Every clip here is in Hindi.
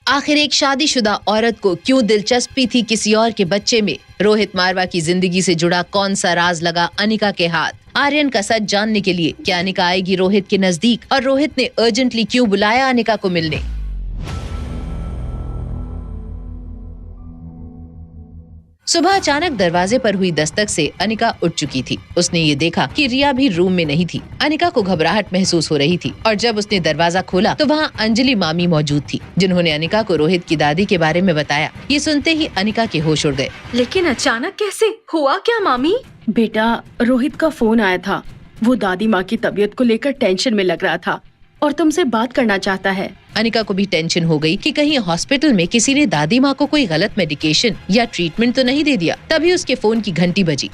आखिर एक शादीशुदा औरत को क्यों दिलचस्पी थी किसी और के बच्चे में? रोहित मारवा की जिंदगी से जुड़ा कौन सा राज लगा अनिका के हाथ? आर्यन का सच जानने के लिए क्या अनिका आएगी रोहित के नजदीक? और रोहित ने अर्जेंटली क्यों बुलाया अनिका को मिलने? सुबह अचानक दरवाजे पर हुई दस्तक से अनिका उठ चुकी थी। उसने ये देखा कि रिया भी रूम में नहीं थी। अनिका को घबराहट महसूस हो रही थी और जब उसने दरवाजा खोला तो वहाँ अंजलि मामी मौजूद थी, जिन्होंने अनिका को रोहित की दादी के बारे में बताया। ये सुनते ही अनिका के होश उड़ गए। लेकिन अचानक कैसे हुआ क्या मामी? बेटा, रोहित का फोन आया था। वो दादी माँ की तबीयत को लेकर टेंशन में लग रहा था और तुमसे बात करना चाहता है। अनिका को भी टेंशन हो गई कि कहीं हॉस्पिटल में किसी ने दादी माँ को कोई गलत मेडिकेशन या ट्रीटमेंट तो नहीं दे दिया। तभी उसके फोन की घंटी बजी।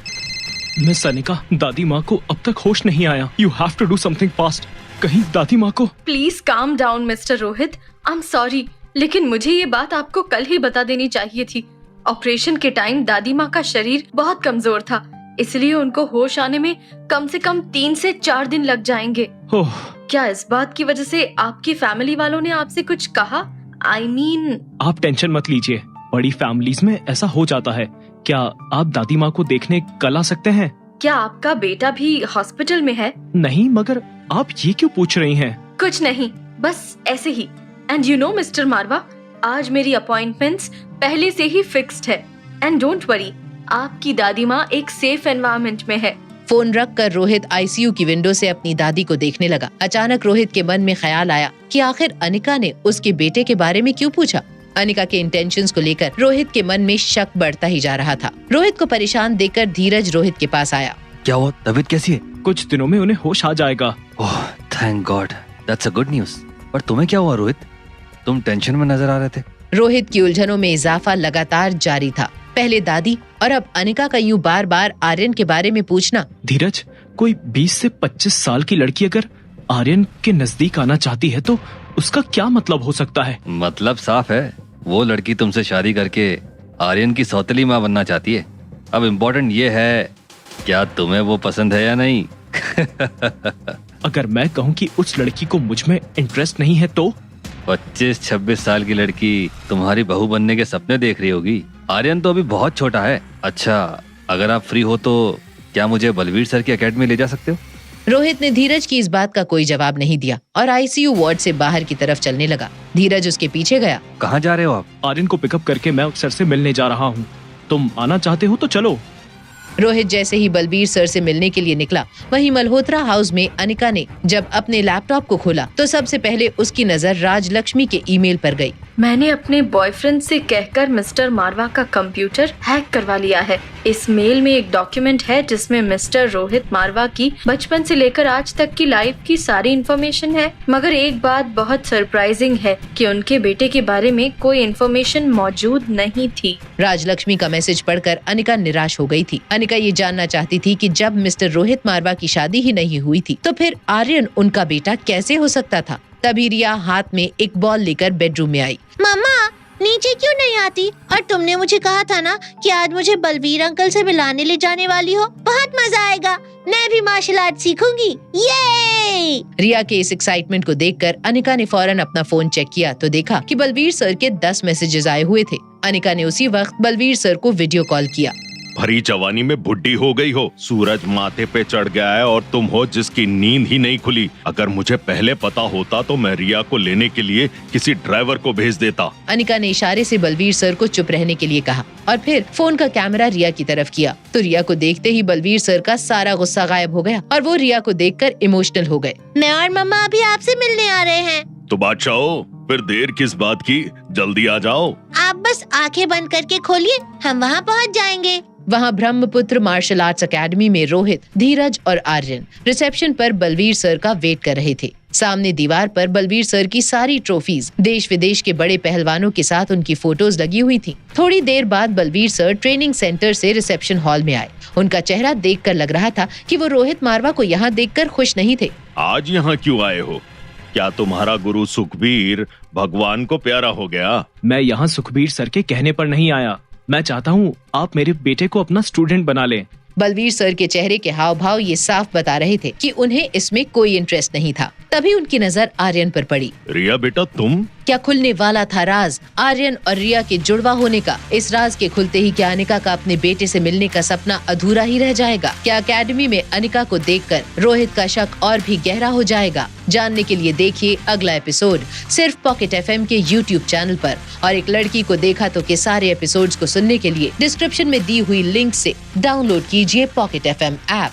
मिस अनिका, दादी माँ को अब तक होश नहीं आया। You have to do something fast. कहीं दादी माँ को। Please calm down mister Rohit. I am sorry, लेकिन मुझे ये बात आपको कल ही बता देनी चाहिए थी। ऑपरेशन के टाइम दादी माँ का शरीर बहुत कमजोर था, इसलिए उनको होश आने में कम से कम 3 से 4 दिन लग जाएंगे। क्या इस बात की वजह से आपकी फैमिली वालों ने आपसे कुछ कहा? I mean... आप टेंशन मत लीजिए, बड़ी फैमिलीज में ऐसा हो जाता है। क्या आप दादी माँ को देखने कल आ सकते हैं? क्या आपका बेटा भी हॉस्पिटल में है? नहीं, मगर आप ये क्यों पूछ रही हैं? कुछ नहीं, बस ऐसे ही। एंड यू नो मिस्टर मारवा, आज मेरी अपॉइंटमेंट्स पहले से ही फिक्स्ड है। एंड डोंट वरी, आपकी दादी माँ एक सेफ एनवायरनमेंट में है। फोन रख कर रोहित आईसीयू की विंडो से अपनी दादी को देखने लगा। अचानक रोहित के मन में ख्याल आया कि आखिर अनिका ने उसके बेटे के बारे में क्यों पूछा। अनिका के इंटेंशंस को लेकर रोहित के मन में शक बढ़ता ही जा रहा था। रोहित को परेशान देखकर धीरज रोहित के पास आया। क्या हुआ? तबीयत कैसी है? कुछ दिनों में उन्हें होश आ जाएगा। Oh thank God, that's a good news. पर तुम्हें क्या हुआ रोहित? तुम टेंशन में नजर आ रहे थे। रोहित की उलझनों में इजाफा लगातार जारी था। पहले दादी और अब अनिका का यूं बार बार आर्यन के बारे में पूछना। धीरज, कोई 20 से 25 साल की लड़की अगर आर्यन के नजदीक आना चाहती है तो उसका क्या मतलब हो सकता है? मतलब साफ है, वो लड़की तुमसे शादी करके आर्यन की सौतेली माँ बनना चाहती है। अब इम्पोर्टेंट ये है, क्या तुम्हें वो पसंद है या नहीं? अगर मैं कहूँ कि उस लड़की को मुझ में इंटरेस्ट नहीं है तो? 25-26 साल की लड़की तुम्हारी बहू बनने के सपने देख रही होगी। आर्यन तो अभी बहुत छोटा है। अच्छा, अगर आप फ्री हो तो क्या मुझे बलवीर सर की एकेडमी ले जा सकते हो? रोहित ने धीरज की इस बात का कोई जवाब नहीं दिया और आईसीयू वार्ड से बाहर की तरफ चलने लगा। धीरज उसके पीछे गया। कहाँ जा रहे हो आप? आर्यन को पिकअप करके मैं सर से मिलने जा रहा हूँ। तुम आना चाहते हो तो चलो। रोहित जैसे ही बलबीर सर से मिलने के लिए निकला, वहीं मल्होत्रा हाउस में अनिका ने जब अपने लैपटॉप को खोला तो सबसे पहले उसकी नजर राजलक्ष्मी के ईमेल पर गई। मैंने अपने बॉयफ्रेंड से कहकर मिस्टर मारवा का कंप्यूटर हैक करवा लिया है। इस मेल में एक डॉक्यूमेंट है जिसमें मिस्टर रोहित मारवा की बचपन से लेकर आज तक की लाइफ की सारी इन्फॉर्मेशन है। मगर एक बात बहुत सरप्राइजिंग है कि उनके बेटे के बारे में कोई इन्फॉर्मेशन मौजूद नहीं थी। राजलक्ष्मी का मैसेज पढ़कर अनिका निराश हो गई थी। अनिका ये जानना चाहती थी कि जब मिस्टर रोहित मारवा की शादी ही नहीं हुई थी तो फिर आर्यन उनका बेटा कैसे हो सकता था। तभी रिया हाथ में एक बॉल लेकर बेडरूम में आई। मम्मा, नीचे क्यों नहीं आती? और तुमने मुझे कहा था ना कि आज मुझे बलवीर अंकल से मिलाने ले जाने वाली हो। बहुत मजा आएगा, मैं भी मार्शल आर्ट सीखूंगी। ये रिया के इस एक्साइटमेंट को देखकर अनिका ने फौरन अपना फोन चेक किया तो देखा कि बलवीर सर के 10 मैसेजेस आए हुए थे। अनिका ने उसी वक्त बलवीर सर को वीडियो कॉल किया। भरी जवानी में बुढ़ी हो गई हो, सूरज माथे पे चढ़ गया है और तुम हो जिसकी नींद ही नहीं खुली। अगर मुझे पहले पता होता तो मैं रिया को लेने के लिए किसी ड्राइवर को भेज देता। अनिका ने इशारे से बलवीर सर को चुप रहने के लिए कहा और फिर फोन का कैमरा रिया की तरफ किया तो रिया को देखते ही बलवीर सर का सारा गुस्सा गायब हो गया और वो रिया को देखकर इमोशनल हो गए। मैं और मम्मा अभी आपसे मिलने आ रहे हैं। तो बादशाह हो, फिर देर किस बात की, जल्दी आ जाओ। आप बस आंखें बंद करके खोलिए, हम वहाँ पहुँच जाएंगे। वहाँ ब्रह्मपुत्र मार्शल आर्ट्स अकेडमी में रोहित, धीरज और आर्यन रिसेप्शन पर बलवीर सर का वेट कर रहे थे। सामने दीवार पर बलवीर सर की सारी ट्रॉफीज, देश विदेश के बड़े पहलवानों के साथ उनकी फोटोज लगी हुई थी। थोड़ी देर बाद बलवीर सर ट्रेनिंग सेंटर से रिसेप्शन हॉल में आए। उनका चेहरा देखकर लग रहा था कि वो रोहित मारवा को यहाँ देखकर खुश नहीं थे। आज यहाँ क्यों आए हो? क्या तुम्हारा गुरु सुखबीर भगवान को प्यारा हो गया? मैं यहाँ सुखबीर सर के कहने पर नहीं आया। मैं चाहता हूँ आप मेरे बेटे को अपना स्टूडेंट बना लें। बलवीर सर के चेहरे के हाव भाव ये साफ बता रहे थे कि उन्हें इसमें कोई इंटरेस्ट नहीं था। तभी उनकी नजर आर्यन पर पड़ी। रिया बेटा तुम? क्या खुलने वाला था राज आर्यन और रिया के जुड़वा होने का? इस राज के खुलते ही क्या अनिका का अपने बेटे से मिलने का सपना अधूरा ही रह जाएगा? क्या अकेडमी में अनिका को देखकर रोहित का शक और भी गहरा हो जाएगा? जानने के लिए देखिए अगला एपिसोड सिर्फ पॉकेट FM के YouTube चैनल पर। और एक लड़की को देखा तो के सारे एपिसोड्स को सुनने के लिए डिस्क्रिप्शन में दी हुई लिंक से डाउनलोड कीजिए पॉकेट FM ऐप।